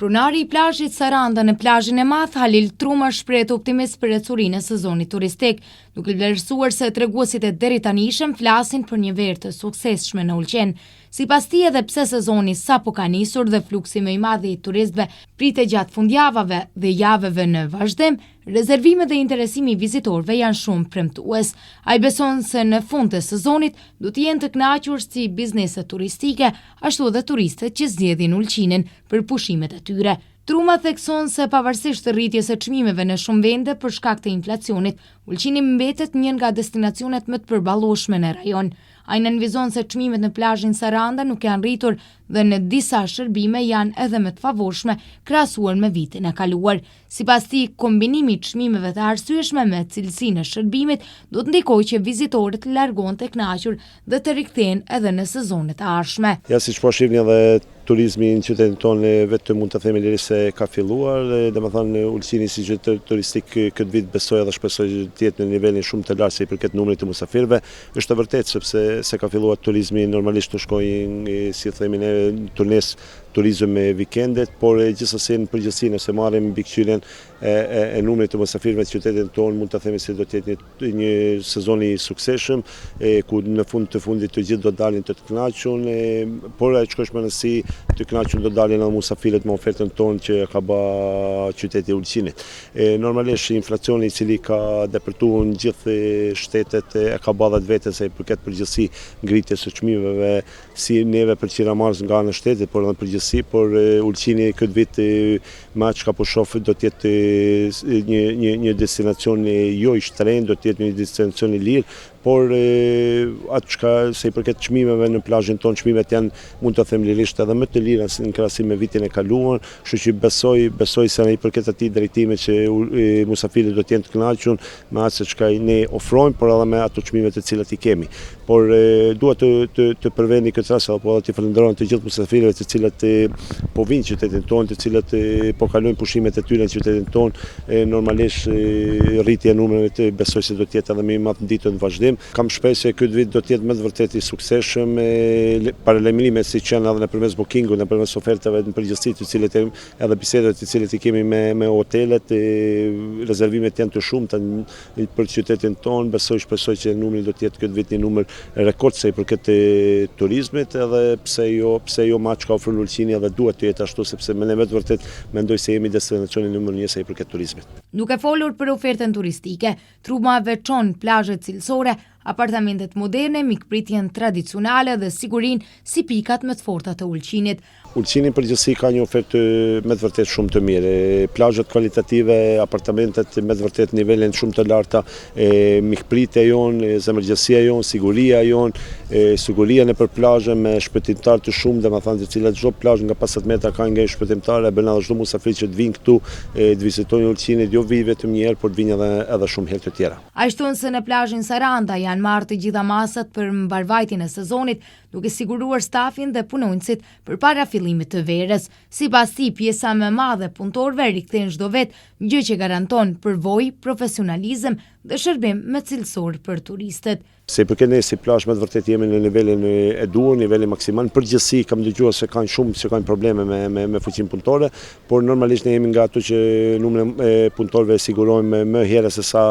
Pronari I plazhit Saranda në plazhin e madh Halil Truma shpreh optimist për ecurinë e sezonit turistik, duke vlerësuar se treguesit e deri tanishëm flasin për një verë të suksesshme në Ulqen. Sipas tij, edhe pse sezoni sapo ka nisur dhe fluksi më I madh I turistëve pritet gjatë fundjavave dhe javëve në vazhdim, rezervimet dhe interesimi I vizitorëve janë shumë premtues. Ai beson se në fund të sezonit do të jenë të kënaqur si bizneset turistike, ashtu edhe turistët që zgjedhin Ulqinin për pushimet e tyre. Truma thekson se pavarësisht rritjes së çmimeve në shumë vende për shkak të inflacionit, Ulqini mbetet një nga destinacionet më të përballueshme në rajon. Ai nënvizon se çmimet në plazhin Saranda nuk janë rritur dhe në disa shërbime janë edhe më të favorshme krahasuar me vitin e kaluar. Sipas tij, kombinimi I çmimeve të arsyeshme me cilësinë e shërbimit do të ndikojë që vizitorët largohen të kënaqur dhe të rikthehen edhe në sezonet e ardhshme. Ja, siç po shihni edhe turizmi në qytetin tonë vetëm mund të themi lirisht se ka filluar, domethënë Ulqini si qytet turistik këtë vit besoj dhe shpresoj të jetë në nivelin shumë të lartë sa I përket numrit të musafirëve. Është e vërtetë sepse ka filluar turizmi normalisht të shkojnë si themi ne turnes turizëm me vikendet, por gjithsesi në përgjithësi nëse marrim mbikëqyrjen e numrit të musafirëve të qytetit tonë mund të themi se do të jetë një sezon I suksesshëm, ku në fund të fundit të gjithë do dalin të kënaqur, por ajo që është më rëndësi të kënaqur do dalin edhe musafirët me ofertën tonë që ka bë qyteti I Ulqinit. Normalisht inflacioni I cili ka depërtuar në gjithë shtetet e ka bë edhe vetë sa I përket përgjithësi ngritjes së çmimeve si neve për Qiramars nga në shtetet, por edhe përgjithësi, por Ulqini këtë vit me atë çka po shoh do të jetë një destinacion jo I shtrenjtë, do të jetë një destinacion I lirë, por atë çka sa I përket çmimeve në plazhin tonë, çmimet janë mund të them lirisht edhe më të lira në krahasim me vitin e kaluar, kështu që besoj se I përket atij drejtimit që musafirët do të jenë të kënaqur me atë çka ne ofrojmë, por edhe me ato çmime të cilat I kemi. Por dua të përvendi këtë rast apo të falenderoj të gjithë musafirëve të cilët po vinë në qytetin tonë, të cilët po kalojnë pushimet e tyre në qytetin tonë, normalisht rritja e numrave të besoj se do të jetë edhe më I madh ditën në vazhdim. Kam shpresë se këtë vit do të jetë më të vërtetë I suksesshëm, paralajmërimet siç janë edhe nëpërmes bookingut, nëpërmes ofertave në përgjithësi të cilat edhe bisedave të cilat I kemi me hotelet, rezervimet janë të shumta për qytetin tonë, shpresoj që numri do të jetë këtë vit një numër rekord sa I përket turizmit, edhe pse jo me atë çka ofron Ulqini, edhe duhet të jetë ashtu sepse me ne vetë vërtet mendoj se jemi destinacioni numër 1 sa I përket turizmit. Duke folur për ofertën turistike, Truma veçon plazhet cilësore, apartamentet moderne, mikpritjen tradicionale dhe sigurinë si pikat më të forta të Ulqinit. Ulqini përgjithësi ka një ofertë me të vërtet shumë të mirë. Plazhet kvalitative, apartamentet me të vërtet nivelin shumë të larta, mikpritja jonë, zemërgjësia jonë, siguria jonë, siguria nëpër plazhe me shpëtimtar të shumë, domethënë të cilat çdo plazh nga 50 metra ka nga shpëtimtar, bën edhe çdo musafir që të vinë këtu të vizitojnë Ulqinin, jo vi vetëm një herë, por të vinë edhe shumë herë të tjera. Ai shton se në plazhin Saranda janë marrë të gjitha masat për mbarvajtjen e sezonit, duke siguruar stafin dhe punonjësit përpara fillimit të verës. Sipas tij, pjesa më e madhe e punëtorëve rikthehen çdo vit, gjë që garanton përvojë, profesionalizëm dhe shërbim më cilësor për turistët. Se përket ne si plazh me të vërtet jemi në nivelin e duhur, nivelin maksimal. Përgjithësi kam dëgjuar se kanë probleme me fuqinë punëtore, por normalisht ne jemi nga ato që numrin e punëtorëve sigurojmë më herë se sa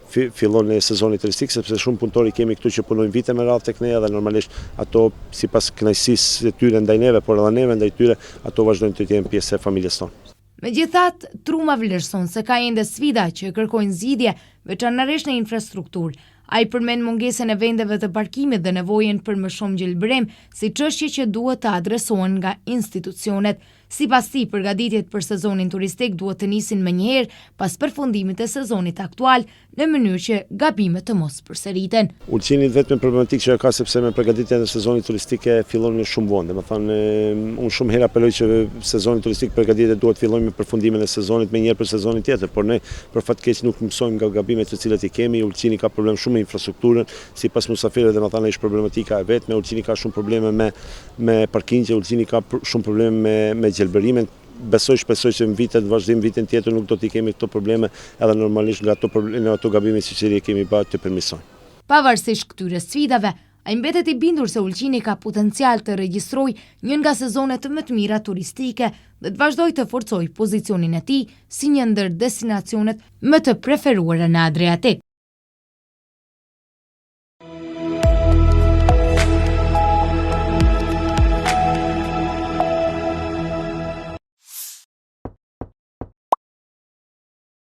fillon sezoni turistik, sepse shumë punëtori kemi këtu që punojnë vite me radhë tek ne dhe normalisht ato sipas kënaqësisë së tyre ndaj neve, por edhe neve ndaj tyre, ato vazhdojnë të jenë pjesë e familjes tonë. Megjithatë, Truma vlerëson se ka ende sfida që kërkojnë zgjidhje, veçanërisht në infrastrukturë. Ai përmend mungesën e vendeve të parkimit dhe nevojën për më shumë gjelbërim, si çështje që duhet të adresohen nga institucionet. Sipas tij, përgatitjet për sezonin turistik duhet të nisin menjëherë pas përfundimit të sezonit aktual, në mënyrë që gabimet të mos përsëriten. Ulqini vetëm problematikë që ka sepse me përgatitjen e sezonit turistike fillon në shumë vonë. Domethënë, unë shumë herë apeloj që sezoni turistik përgatitjet duhet fillojnë me përfundimin e sezonit menjëherë për sezonin tjetër, por ne për fat keq nuk mësojmë nga gabimet të cilat I kemi. Ulqini ka problem shumë me infrastrukturën, sipas musafirëve domethënë është problematika e vet. Ulqini ka shumë probleme me parkingje, Ulqini ka shumë probleme me gjelbërimin. Shpresoj që në vitet vazhdim vitin tjetër nuk do t'i kemi këto probleme, edhe normalisht nga ato gabime që kemi bërë të përmirësojnë. Pavarësisht këtyre sfidave, Ai mbetet I bindur se Ulqini ka potencial të regjistrojë një nga sezonet më të mira turistike dhe të vazhdojë të forcojë pozicionin e tij si një ndër destinacionet më të preferuara në Adriatik.